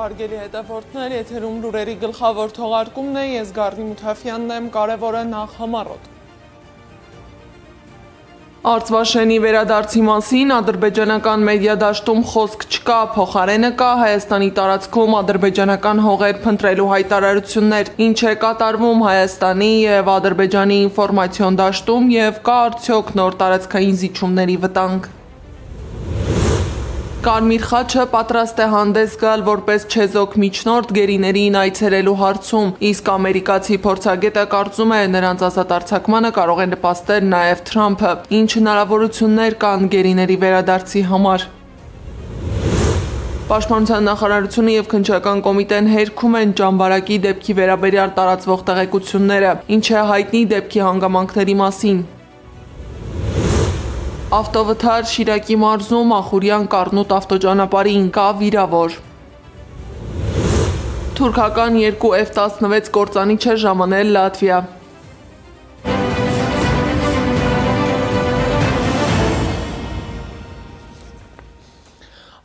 Հարգելի հետևորդներ, եթերում լուրերի գլխավոր թողարկումն է, ես Գառնի Մութաֆյանն եմ, կարևորը նախ համառոտ։ Արցվաշենի վերադարձի մասին ադրբեջանական մեդիա դաշտում խոսք չկա, փոխարենը կա Հայաստանի տարածքում ադրբեջանական հողեր փնտրելու հայտարարություններ, ինչ է կատարվում Հայաստանի և Ադրբեջանի ինֆորմացիոն դաշտում և կա արդյոք նոր տարածքային զիջումների վտանգ։ Կարմիր խաչը պատրաստ է հանդես գալ որպես չեզոք միջնորդ գերիներին այցելելու հարցում, իսկ ամերիկացի փորձագետը կարծում է նրանց ազատ արձակմանը կարող է նպաստել նաև Թրամփը, ինչ հնարավորություններ կան գերիների վերադարձի համար։ Պաշտպանության նախարարությունը և Քննչական կոմիտեն հերքում են ճամբարակի դեպքի վերաբերյալ տարածվող տեղեկությունները, ինչ է հայտնի դեպքի հանգամանքների մասին։ Ավտովթար Շիրակի մարզում Ախուրյան Կառնուտ ավտոճանապարհին կա վիրավոր։ Թուրքական 2 F-16 կործանիչ է ժամանել Լատվիա։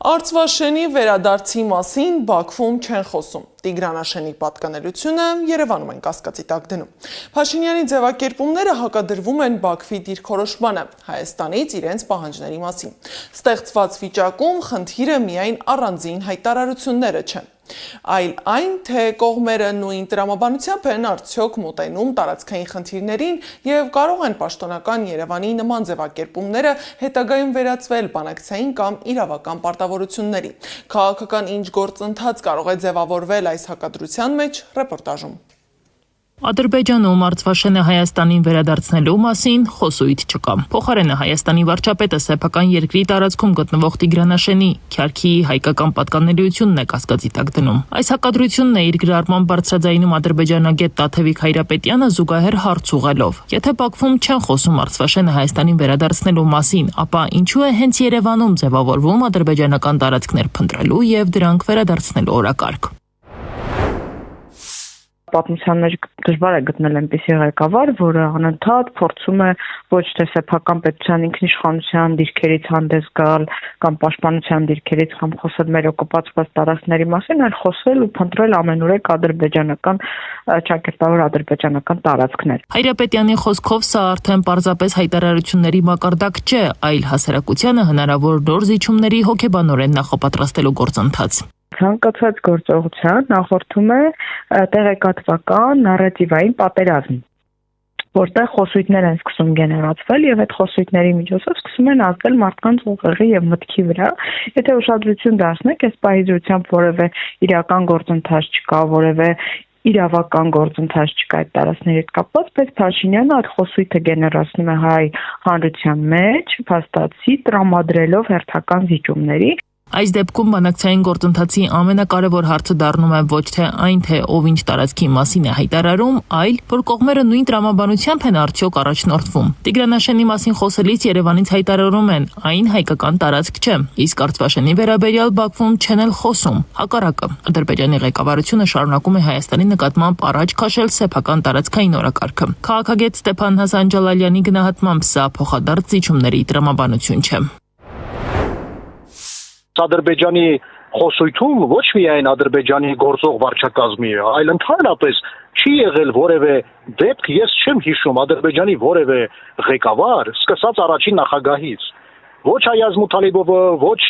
Արցվաշենի վերադարձի մասին Բաքվում չեն խոսում։ Տիգրանաշենի պատկանելությունը Երևանում են կասկածի տակ դնում։ Փաշինյանի ձևակերպումները հակադրվում են Բաքվի դիրքորոշմանը, Հայաստանից իրենց պահանջների մասին։ Ստեղծված վիճակում խնդիրը միայն առանձին հայտարարությունները չեն, այլ այն, թե կողմերը նույն տրամաբանությամբ են արդյոք մոտենում տարածքային խնդիրներին և կարող են պաշտոնական Երևանի նման ձևակերպումները հետագայում վերածվել բանակցային կամ իրավական պարտավորությունների։ Քաղաքական ինչ գործընթաց կարող է ձևավորվել այս հակադրության մեջ, ռեպորտաժում։ Ադրբեջանում Արցվաշենը Հայաստանին վերադարձնելու մասին խոսույթ չկա։ Փոխարենը Հայաստանի վարչապետը սեփական երկրի տարածքում գտնվող Տիգրանաշենի Քյարքի հայկական պատկանելիությունն է կասկածի տակ դնում։ Այս հակադրությունն է իր գրառման բարձրաձայնում ադրբեջանագետ Տաթևիկ Հայրապետյանը զուգահեռ հարց ուղղելով։ Եթե Բաքվում չեն խոսում Արցվաշենը Հայաստանին վերադարձնելու մասին, ապա ինչու է հենց Երևանում ձևավորվում ադրբեջանական տարածքներ փնտրելու և դրանք վերադարձնելու օրակարգ։ Պատմության մեջ դժվար է գտնել այնպիսի ղեկավար, որը անընդհատ փորձում է ոչ թե սեփական պետության ինքնիշխանության դիրքերից հանդես գալ կամ պաշտպանության դիրքերից կամ խոսել մեր օկուպացված տարածքների մասին, այլ խոսել ու փնտրել ամենուրեք ադրբեջանական ճակերտավոր ադրբեջանական տարածքներ։ Հայրապետյանի խոսքով սա արդեն պարզապես հայտարարությունների մակարդակ չէ, այլ հասարակությանը հնարավոր նոր զիջումների հոգեբանորեն նախապատրաստելու գործընթաց։ Ցանկացած գործողության նախորդում է տեղեկատվական նարատիվային պատերազմ, որտեղ խոսույթներ են սկսում գեներացվել եւ այդ խոսույթների միջոցով սկսում են ազդել մարդկանց ուղեղի եւ մտքի վրա։ Եթե ուշադրություն դարձնեք, այս պահիձությամբ որևէ իրական գործընթաց չկա, որևէ իրավական գործընթաց չկա այդ տարածքների հետ կապված, բայց Փաշինյանը այդ խոսույթը գեներացնում է հայ հանրության մեջ, փաստացի տրամադրելով հերթական զիջումների։ Այս դեպքում բանակցային գործընթացի ամենակարևոր հարցը դառնում է ոչ թե այն, թե ով ինչ տարածքի մասին է հայտարարում, այլ որ կողմերը նույն տրամաբանությամբ են արդյոք առաջնորդվում։ Տիգրանաշենի մասին խոսելիս Երևանից հայտարարում են, այն հայկական տարածք չէ, իսկ Արցվաշենի վերաբերյալ Բաքվում չեն էլ խոսում։ Հակառակը, Ադրբեջանի ղեկավարությունը շարունակում է Հայաստանի նկատմամբ առաջ քաշել սեփական տարածքային օրակարգը։ Քաղաքագետ Ստեփան Հասան Ջալալյանի գնահատմամբ սա փոխադարձ զիջումների տրամաբանություն չէ։ Ադրբեջանի խոսույթում ոչ միայն Ադրբեջանի գործող վարչակազմի, այլ ընդհանրապես չի եղել որևէ դեպք, ես չեմ հիշում Ադրբեջանի որևէ ղեկավար, սկսած առաջին նախագահից, ոչ Այազ Մութալիբովը, ոչ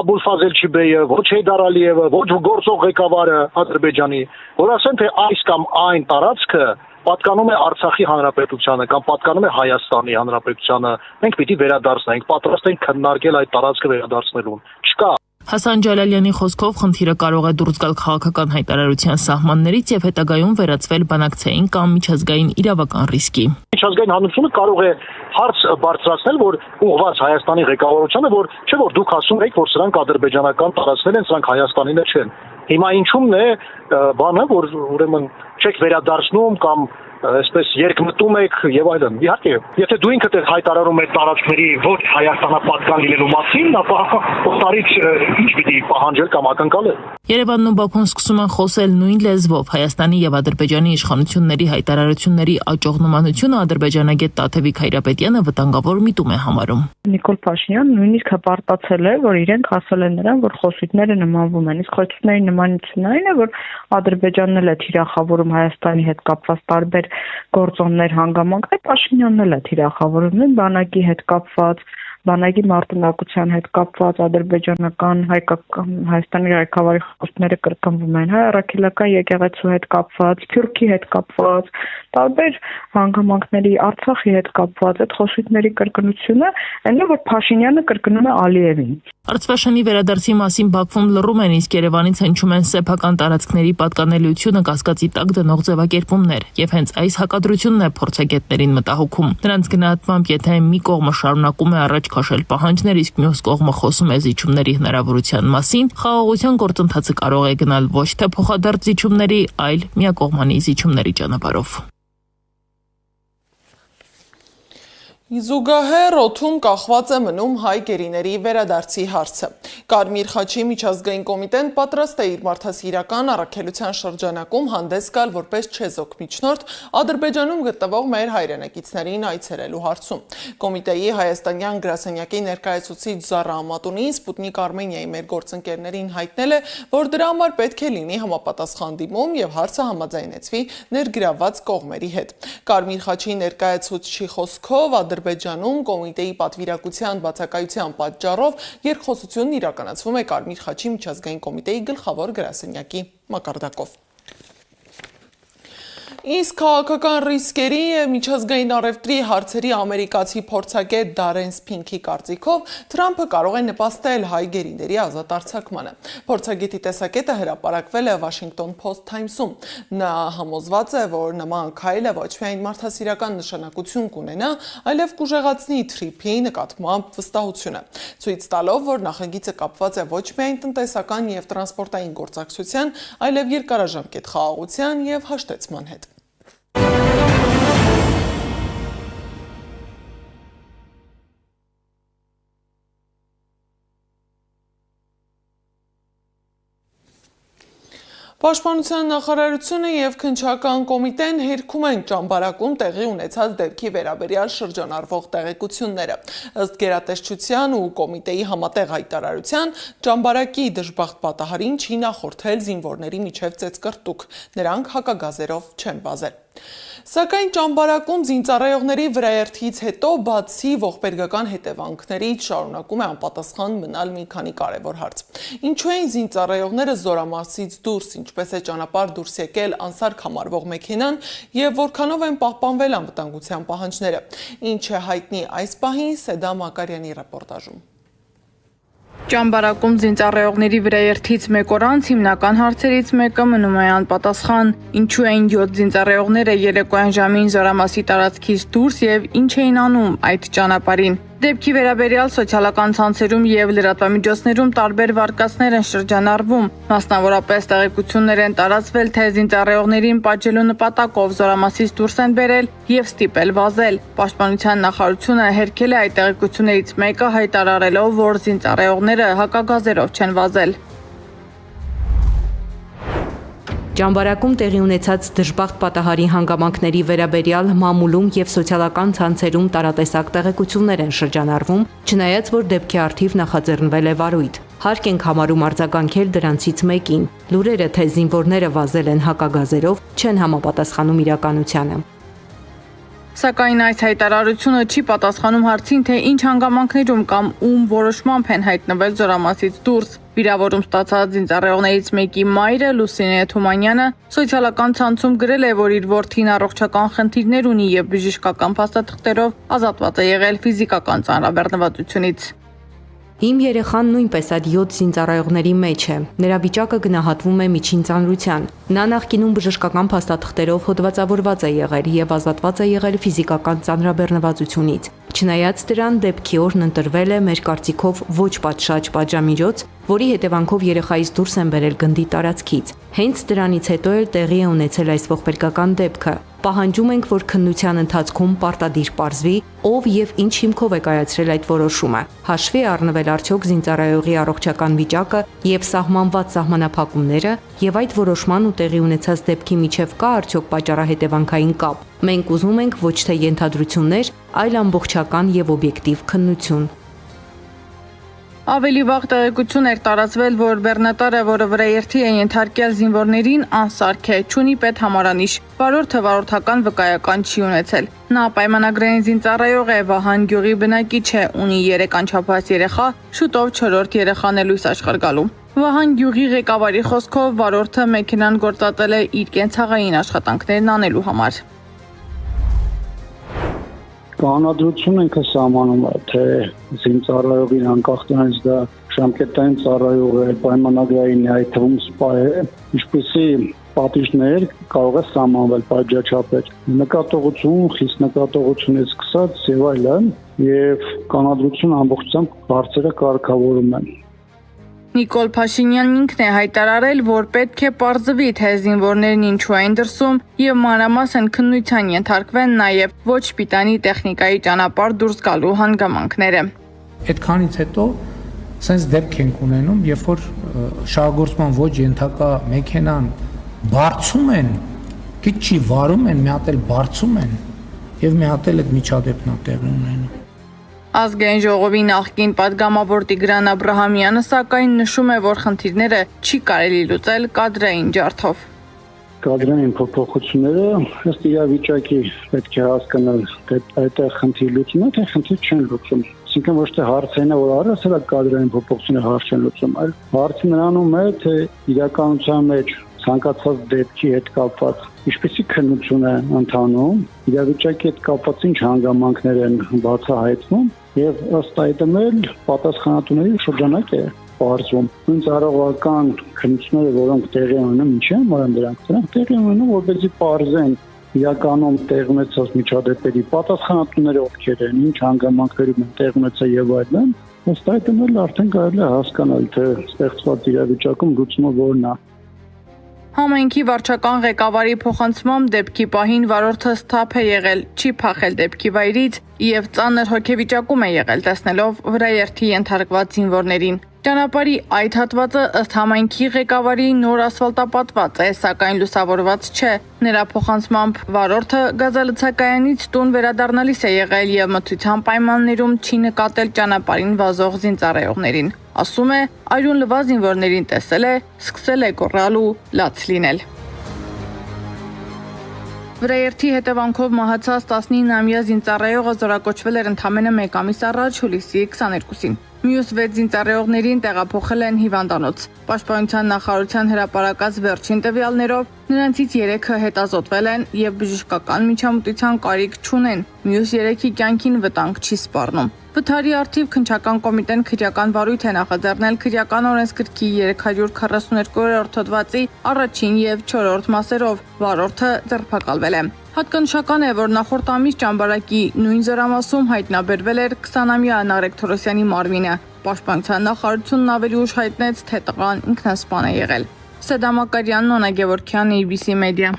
Աբուլֆազել Չիբեյը, ոչ Հեյդար Ալիևը, ոչ գործող ղեկավարը Ադրբեջանի, որ ասեն թե այս կամ այն տարածքը պատկանում է Արցախի հանրապետությանը կամ պատկանում է Հայաստանի հանրապետությանը, մենք պիտի վերադարձնենք, պատրաստ ենք քննարկել այդ տարածքը վերադարձնելուն։ Չկա։ Հասան Ջալալյանի խոսքով խնդիրը կարող է դուրս գալ քաղաքական հայտարարության սահմաններից եւ հետագայում վերածվել բանակցային կամ միջազգային իրավական ռիսկի։ Միջազգային հանրությունը կարող է հարց բարձրացնել, որ ուղղված Հայաստանի ղեկավարությանը, որ չէ որ դուք ասում եք, որ սրանք ադրբեջանական տարածքներ են, սրանք Հայաստանինը չեն։ Հիմա ինչու՞մն է բանը, որ ուրեմն չեք վերադարձնում կամ այսպես երկմտում եք եւ այլն։ Իհարկե, եթե դու ինքդ ես հայտարարում ես տարածքների ոչ Հայաստանապատկան լինելու մասին, ապա օտարից ինչ պիտի պահանջել կամ ակնկալել։ Երևանն ու Բաքուն սկսում են խոսել նույն լեզվով։ Հայաստանի եւ Ադրբեջանի իշխանությունների հայտարարությունների աճող նմանությունը ադրբեջանագետ Տաթևիկ Հայրապետյանը վտանգավոր միտում է համարում։ Նիկոլ Փաշինյանը նույնիսկ հպարտացել է, որ իրենք ասել են նրան, որ խոսույթները նմանվում են։ Իսկ խոսույթների նմանությունն այն է, որ Ադրբեջանն էլ է թիրախավորում Հայաստանի հետ կապված տարբեր գործոններ, հանգամանքներ, Փաշինյանն էլ է թիրախավորում նույն բանակի հետ կապված, բանակի մարտունակության հետ կապված ադրբեջանական Հայաստանի ղեկավարի խոսքերը կրկնվում են, հայ առաքելական եկեղեցու հետ կապված, Թուրքի հետ կապված, տարբեր հանգամանքների Արցախի հետ կապված այդ խոսքերի կրկնությունը այն է, որ Փաշինյանը կրկնում է Ալիևին։ Արցախի վերադարձի մասին Բաքվում լռում են, իսկ Երևանից հնչում են սեփական տարածքների պատկանելիությունը կասկածի տակ դնող ձևակերպումներ, եւ հենց այս հակադրությունն է փորձագետներին մտահոգում։ Նրանց գնահատմամբ, եթե մի կողմը շարունակում է առաջ քաշել պահանջներ, իսկ մյուս կողմը խոսում է զիջումների հնարավորության մասին, խաղաղության գործընթացը կարող է գնալ ոչ թե փոխադարձ զիջումների, այլ միակողմանի զիջումների ճանապարհով։ Զուգահեռ օդում կախված է մնում հայ գերիների վերադարձի հարցը։ Կարմիր խաչի միջազգային կոմիտեն պատրաստ է իր մարդասիրական առաքելության շրջանակում հանդես գալ որպես չեզոք միջնորդ Ադրբեջանում գտնվող մեր հայրենակիցներին այցելելու հարցում։ Կոմիտեի հայաստանյան գրասենյակի ներկայացուցիչ Զառա Ամատունին Սպուտնիկ Արմենիայի մեր գործընկերներին հայտնել է, որ դրա համար պետք է լինի համապատասխան դիմում եւ հարցը համաձայնեցվի ներգրավված կողմերի հետ։ Կարմիր խաչի ներկայացուցչի խոսքով Ադրբեջանում կոմիտեի պատվիրակության բացակայության պատճառով երկխոսությունն իրականացվում է Կարմիր խաչի միջազգային կոմիտեի գլխավոր գրասենյակի մակարդակով։ Իսկ քաղաքական ռիսկերի և միջազգային առևտրի հարցերի ամերիկացի փորձագետ Դարեն Սփինքի կարծիքով Թրամփը կարող է նպաստել հայ գերիների ազատ արձակմանը։ Փորձագետի տեսակետը հրապարակվել է Washington Post Times-ում։ Նա համոզված է, որ նման քայլը ոչ միայն մարդասիրական նշանակություն կունենա, այլև կուժեղացնի Թրամփի նկատմամբ վստահությունը, ցույց տալով, որ նախագիծը կապված է ոչ միայն տնտեսական և տրանսպորտային գործակցության, այլև երկարաժամկետ խաղաղության և հաշտեցման հետ։ Պաշտպանության նախարարությունը և քննչական կոմիտեն հերքում են ճամբարակում տեղի ունեցած դեպքի վերաբերյալ շրջանառվող տեղեկությունները։ Ըստ գերատեսչության ու կոմիտեի համատեղ հայտարարության, ճամբարակի դժբախտ պատահարին չի նախորդել զինվորների միջև ծեծկռտուք, նրանք հակագազերով չեն վազել։ Սակայն ճամբարակում զինծառայողների վրաերթից հետո բացի ողբերգական հետևանքներից շարունակում է անպատասխան մնալ մի քանի կարևոր հարց։ Ինչու են զինծառայողները Զորամասից դուրս, ինչպես է ճանապարհ դուրս եկել անսարք համարվող մեքենան եւ որքանով են պահպանվել անվտանգության պահանջները։ Ինչ է հայտնի այս պահին Սեդա Մակարյանի ռեպորտաժում։ Ճամբարակում զինծառայողների վրաերթից մեկ օր անց հիմնական հարցերից մեկը մնում է անպատասխան։ Ինչու էին 7 զինծառայողները երեկոյան ժամին Զորամասի տարածքից դուրս եւ ինչ էին անում այդ ճանապարհին։ Դեպքի վերաբերյալ սոցիալական ցանցերում եւ լրատվամիջոցներում տարբեր վարկածներ են շրջանառվում։ Մասնավորապես տեղեկություններ են տարածվել, թե զինծառայողներին պատժելու նպատակով Զորամասից դուրս են բերել եւ ստիպել վազել։ Պաշտպանության նախարարությունը հերքել է այդ տեղեկություններից մեկը, հայտարարելով, որ զինծառայողները հակագազերով չեն վազել։ Ճամբարակում տեղի ունեցած դժբախտ պատահարի հանգամանքների վերաբերյալ մամուլում եւ սոցիալական ցանցերում տարատեսակ տեղեկություններ են շրջանառվում, չնայած որ դեպքի առթիվ նախաձեռնվել է վարույթ։ Հարկ ենք համարում արձագանքել դրանցից մեկին։ Լուրերը, թե զինվորները վազել են հակագազերով, չեն համապատասխանում իրականությանը։ Սակայն այս հայտարարությունը չի պատասխանում հարցին, թե ինչ հանգամանքներում կամ ում որոշմամբ են հայտնվել Զորամասից դուրս։ Վիրավորում ստացած զինծառայողներից մեկի մայրը Լուսինե Թումանյանը սոցիալական ցանցում գրել է, որ իր որդին առողջական խնդիրներ ունի եւ բժշկական փաստաթղթերով ազատված է եղել ֆիզիկական ծանրաբեռնվածությունից։ Իմ երեխան նույնպես այդ 7 զինծառայողների մեջ է։ Նրա վիճակը գնահատվում է միջին ծանրության։ Նա նախկինում բժշկական փաստաթղթերով հոդվածավորված է եղել եւ ազատված է եղել ֆիզիկական ծանրաբեռնվածությունից։ Չնայած դրան, դեպքի օրն ընտրվել է մեր կարծիքով ոչ պատշաճ պատժամիջոց, որի հետևանքով երեխայից դուրս են բերել գնդի տարածքից։ Հենց դրանից հետո էլ տեղի է ունեցել այս ողբերգական դեպքը։ Պահանջում ենք, որ քննության ընթացքում պարտադիր պարզվի, ով եւ ինչ հիմքով է կայացրել այդ որոշումը, հաշվի առնվել արդյոք զինծառայողի առողջական վիճակը եւ սահմանված սահմանափակումները եւ այդ որոշման ու տեղի ունեցած դեպքի միջև կա արդյոք պատճառահետևանքային կապ։ Մենք ուզում ենք ոչ թե ենթադրություններ, այլ ամբողջական եւ օբյեկտիվ քննություն։ Ավելի վաղ տեղեկություն էր տարածվել, որ բեռնատարը, որը վրաերթի է ենթարկյալ զինվորներին, անսարք է, չունի պետհամարանիշ, վարորդը վարորդական վկայական չի ունեցել։ Նա պայմանագրային զինծառայող է, Վահան գյուղի բնակիչ է, ունի 3 անչափահաս երեխա, շուտով 4-րդ երեխան է լույս աշխարհ գալու։ Վահան գյուղի ղեկավարի խոսքով վարորդը մեքենան գործածել է իր կենցաղային աշխատանքներն անելու համար։ Կանոնադրություն ինքը սահմանում է, թե զինծառայողին անկախ նրանից դա ժամկետային ծառայող է, պայմանագրային է, այդ թվում սպա է, ինչպեսի պատիժներ կարող է սահմանվել պատժաչափեր, նկատողություն, խիստ նկատողությունից սկսած եւ այլն, եւ կանոնադրություն ամբողջությամբ բարձրը կարգավորում են։ Նիկոլ Փաշինյանն ինքն է հայտարարել, որ պետք է պարզվի, թե զինվորներն ինչու են դրսում եւ մանրամասն քննության ենթարկվեն նաեւ ոչ պիտանի տեխնիկայի ճանապարհ դուրս գալու հանգամանքները։ Այդքանից հետո sense դեպք ենք ունենում, երբ որ շահագործման ոչ ենթակա մեքենան բարձում են, քիչ չի վարում են, մի հատ էլ բարձում են եւ մի հատ էլ այդ միջադեպն է տեղի ունենում։ Ազգային ժողովի նախկին պատգամավոր Տիգրան Աբրահամյանը սակայն նշում է, որ խնդիրները չի կարելի լուծել կադրային ջարդով։ Կադրային փոփոխությունները ըստ իրավիճակի պետք է հասկանալ, թե այդ խնդիր լուծում է, թե խնդիր չեն լուծում։ Այսինքն ոչ թե հարցերն է, որ առասել կադրային փոփոխությունները հարց չեն լուծում, այլ հարցը նրանում է, թե իրականության մեջ ցանկացած դեպքի հետ կապված ինչպեսի քննություն է ընթանում, իրավիճակի հետ կապված ինչ հանգամանքներ են բացահայտվում եւ ըստ այդմ էլ պատասխանատուների շրջանակ է բարձվում։ Նույն ծառայողական քննությունները, որոնք տեղի ունեն, ինչ են, որոնք դրանք տեղի ունեն, որպեսզի բարձեն իրականում տեղ ունեցած միջադեպերի պատասխանատուները ովքեր են, ինչ հանգամանքներում են տեղ ունեցել եւ այլն, ըստ այդմ էլ արդեն կարելի է հասկանալ, թե ստեղծված իրավիճակում լուծումը որն է։ Համայնքի վարչական ղեկավարի փոխանցմամբ դեպքի պահին վարորդը սթափ է եղել, չի փախել դեպքի վայրից եւ ծանր հոգեվիճակում է եղել, տեսնելով վրաերթի ենթարկված զինվորներին։ Ճանապարհի այդ հատվածը ըստ համայնքի ղեկավարի նոր ասֆալտապատված է, սակայն լուսավորված չէ։ Նրա փոխանցմամբ վարորդը գազալցակայանից տուն վերադառնալիս է եղել եւ մթության պայմաններում չի նկատել ճանապարհին վազող զինծառայողներին։ Ասում է, այրուն լվա զինվորներին տեսել է, սկսել է գոռալ ու լաց լինել։ Վրաերթի հետևանքով մահացած 19-ամյա զինծառայողը զորակոչվել էր ընդամենը 1 ամիս առաջ, հուլիսի 22-ին։ Մյուս 6 զինծառայողներին տեղափոխել են հիվանդանոց։ Պաշտպանության նախարարության հրապարակած վերջին տվյալներով նրանցից 3-ը հետազոտվել են եւ բժշկական միջամտության կարիք չունեն։ Մյուս 3-ի կյանքին վտանգ չի սպառնում։ Վթարի արդիվ քննչական կոմիտեն քրեական վարույթ է նախաձեռնել քրեական օրենսգրքի 342-րդ հոդվածի առաջին եւ 4-րդ մասերով։ Վարորդը ձերբակալվել է։ Հատկանշական է, որ նախորդ ամիս Ճամբարակի նույն զորամասում հայտնաբերվել էր 20-ամյա Նարեկ Թորոսյանի մարմինը։ Պաշտպանության նախարարությունն ավելի ուշ հայտնեց, թե տղան ինքնասպան է եղել։ Սեդա Մակարյանն, Նոնա Գևորգյան, ABC Media։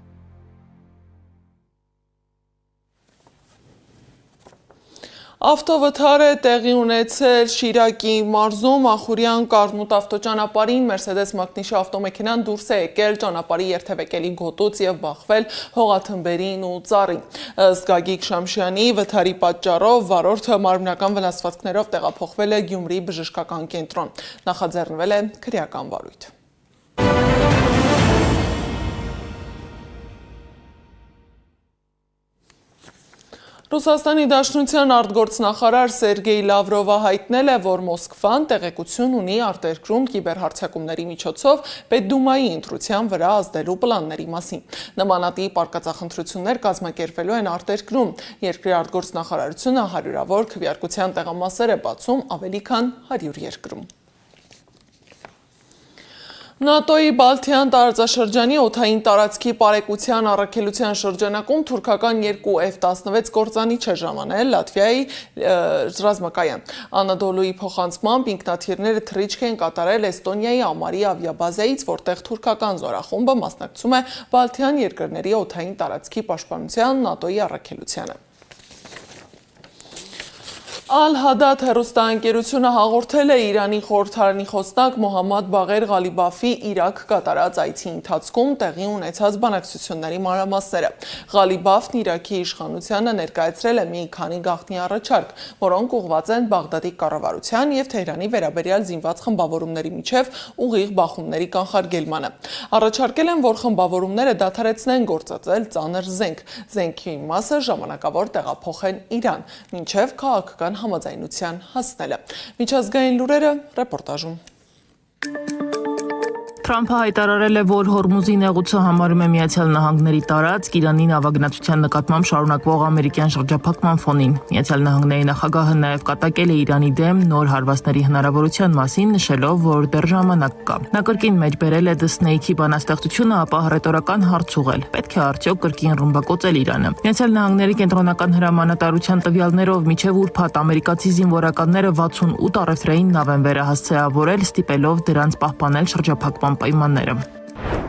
Ավտովթար է տեղի ունեցել Շիրակի մարզում Ախուրյան Կարմուտ ավտոճանապարհին Mercedes մակնիշի ավտոմեքենան դուրս է եկել ճանապարհի երթևեկելի գոտուց եւ բախվել հողաթմբերին ու ծառին։ Ըստ Գագիկ Շամշյանի վթարի պատճառով վարորդը մարմնական վնասվածքներով տեղափոխվել է Գյումրի բժշկական կենտրոն։ Նախաձեռնվել է քրեական վարույթ։ Ռուսաստանի Դաշնության արտգործնախարար Սերգեյ Լավրովը հայտնել է, որ Մոսկվան տեղեկություն ունի արտերկրում կիբերհարձակումների միջոցով Պետդումայի ընտրության վրա ազդելու պլանների մասին։ Նմանատիպ արկածախնդրություններ կազմակերպվելու են արտերկրում։ Երկրի արտգործնախարարությունը հարյուրավոր քվեարկության տեղամասեր է բացում ավելի քան 100 երկրում։ ՆԱՏՕ-ի Բալթյան տարածաշրջանի օդային տարածքի պարեկության առաքելության շրջանակում թուրքական 2 F-16 կործանիչ է ժամանել Լատվիայի ռազմակայան։ Անադոլուի փոխանցմամբ ինքնաթիռները թռիչք են կատարել Էստոնիայի Ամարի ավիաբազայից, որտեղ թուրքական զորախումբը մասնակցում է Բալթյան երկրների օդային տարածքի պաշտպանության ՆԱՏՕ-ի առաքելությանը։ Ալ-Հադադ հեռուստաընկերությունը հաղորդել է Իրանի խորհրդարանի խոսնակ Մոհամմադ Բաղեր Ղալիբաֆի Իրաք կատարած այցի ընթացքում տեղի ունեցած բանակցությունների մանրամասները։ Ղալիբաֆն Իրաքի իշխանությանը ներկայացրել է մի քանի գաղտնի առաջարկ, որոնք ուղղված են Բաղդադի կառավարության եւ Թեհրանի վերաբերյալ զինված խմբավորումների միջև ուղիղ բախումների կանխարգելմանը։ Առաջարկել են, որ խմբավորումները դադարեցնեն գործածել ծանր զենք, զենքի մասը ժամանակավոր տեղափոխեն Իրան, մինչև քաղաքական համաձայնության հասնելը։ Միջազգային լուրերը ռեպորտաժում։ Թրամփը հայտարարել է, որ Հորմուզի նեղուցը համարում է Միացյալ Նահանգների տարածք Իրանի նավագնացության նկատմամբ շարունակվող ամերիկյան շրջափակման ֆոնին։ Միացյալ Նահանգների նախագահը նաև կատակել է Իրանի դեմ նոր հարվածների հնարավորության մասին, նշելով, որ դեռ ժամանակ կա։ Նա կրկին մեջբերել է Դսնեյքի բանաստեղծությունը, ապա հռետորական հարց ուղղել. պետք է արդյոք կրկին ռմբակոծել Իրանը։ Միացյալ Նահանգների կենտրոնական հրամանատարության տվյալներով մինչև ուրբաթ ամերիկացի զինվորականները 68 առևտրային նավ են վերահասցեավորել, ստիպելով դրանց պահպանել շրջափակման պայմանները։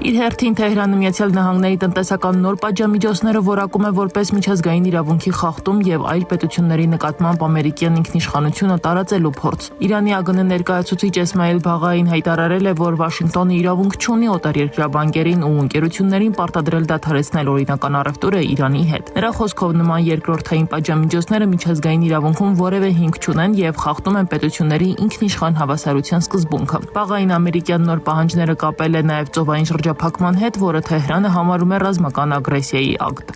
Իր հերթին Թեհրանը Միացյալ Նահանգների տնտեսական նոր պատժամիջոցները որակում է որպես միջազգային իրավունքի խախտում եւ այլ պետությունների նկատմամբ ամերիկյան ինքնիշխանությունը տարածելու փորձ։ Իրանի ԱԳՆ ներկայացուցիչ Էսմայել Բաղային հայտարարել է, որ Վաշինգտոնը իրավունք չունի օտարերկրյա բանկերին ու ընկերություններին պարտադրել դադարեցնել օրինական առևտուրը Իրանի հետ։ Նրա խոսքով նման երկրորդային պատժամիջոցները միջազգային իրավունքում որևէ հիմք չունեն եւ խախտում են պետությունների ինքնիշխան հավասարության սկզբունքը։ Բաղային ամերիկյան նոր պահանջները կապել է նաեւ ծովային շրջափակման հետ, որը Թեհրանը համարում է ռազմական ագրեսիայի ակտ։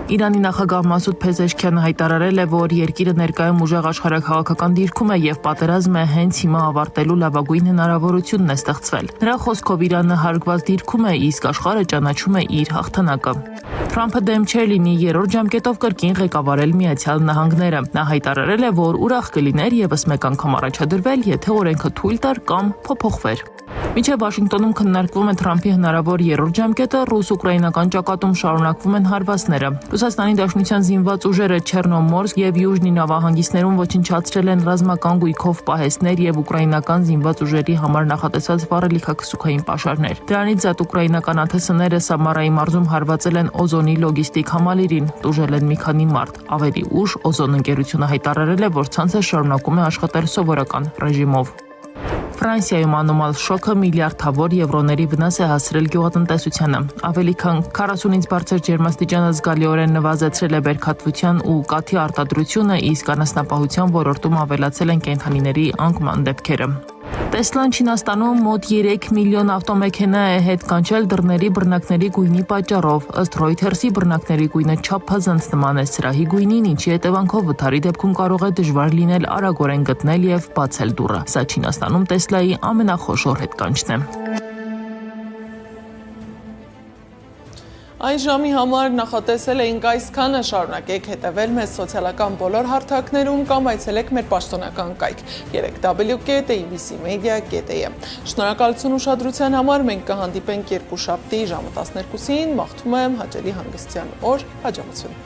Իրանի նախագահ Մասուդ Փեզեշքյանը հայտարարել է, որ երկիրը ներկայում ուժեղ աշխարհաքաղաքական դիրքում է եւ պատերազմը հենց հիմա ավարտելու լավագույն հնարավորությունն է ստեղծվել։ Նրա խոսքով Իրանը հարգված դիրքում է, իսկ աշխարհը ճանաչում է իր հաղթանակը։ Թրամփը դեմ չէ լինի երրորդ ժամկետով կրկին ղեկավարել Միացյալ Նահանգները։ Նա հայտարարել է, որ ուրախ կլիներ եւս մեկ անգամ առաջադրվել, եթե օրենքը թույլ տար կամ փոփոխվեր։ Մինչև Վաշինգտոնում քննարկվում է Թրամփի հնարավոր երրորդ ժամկետը, ռուս-ուկրաինական ճակատում շարունակվում են հարվածները։ Ռուսաստանի Դաշնության զինված ուժերը Չեռնոմորսկ եւ Յուժնի նավահանգիստներում ոչնչացրել են ռազմական գույքով պահեստներ եւ ուկրաինական զինված ուժերի համար նախատեսված վառելիքաքսուքային պաշարներ։ Դրանից զատ ուկրաինական ԱԹՍ-ները Սամարայի մարզում հարվածել են Օզոնի լոգիստիկ համալիրին, տուժել են մի քանի մարդ։ Ավելի ուշ Օզոն ընկերությունը հայտարարել է, որ ցանցը շարունակում է աշխատել սովորական ռեժիմով։ Ֆրանսիայում անոմալ շոկը միլիարդավոր եվրոների վնաս է հասցրել գյուղատնտեսությանը։ Ավելի քան 40-ից բարձր ջերմաստիճանը զգալիորեն նվազեցրել է բերքատվության ու կաթի արտադրությունը, իսկ անասնապահության ոլորտում ավելացել են կենդանիների անկման դեպքերը։ Տեսլան Չինաստանում մոտ 3 միլիոն ավտոմեքենա է հետ կանչել դռների բռնակների գույնի պատճառով։ Ըստ Reuters-ի բռնակների գույնը չափազանց նման է սրահի գույնին, ինչի հետևանքով վթարի դեպքում կարող է դժվար լինել արագորեն գտնել եւ բացել դուռը։ Սա Չինաստանում Տեսլայի ամենախոշոր հետկանչն է։ Այս ժամի համար նախատեսել էինք այսքանը, շարունակեք հետևել մեզ սոցիալական բոլոր հարթակներում կամ այցելեք մեր պաշտոնական կայք www.abcmedia.am։ Շնորհակալություն ուշադրության համար, մենք կհանդիպենք երկուշաբթի ժամը 12-ին, մաղթում եմ հաճելի հանգստյան օր, հաջողություն։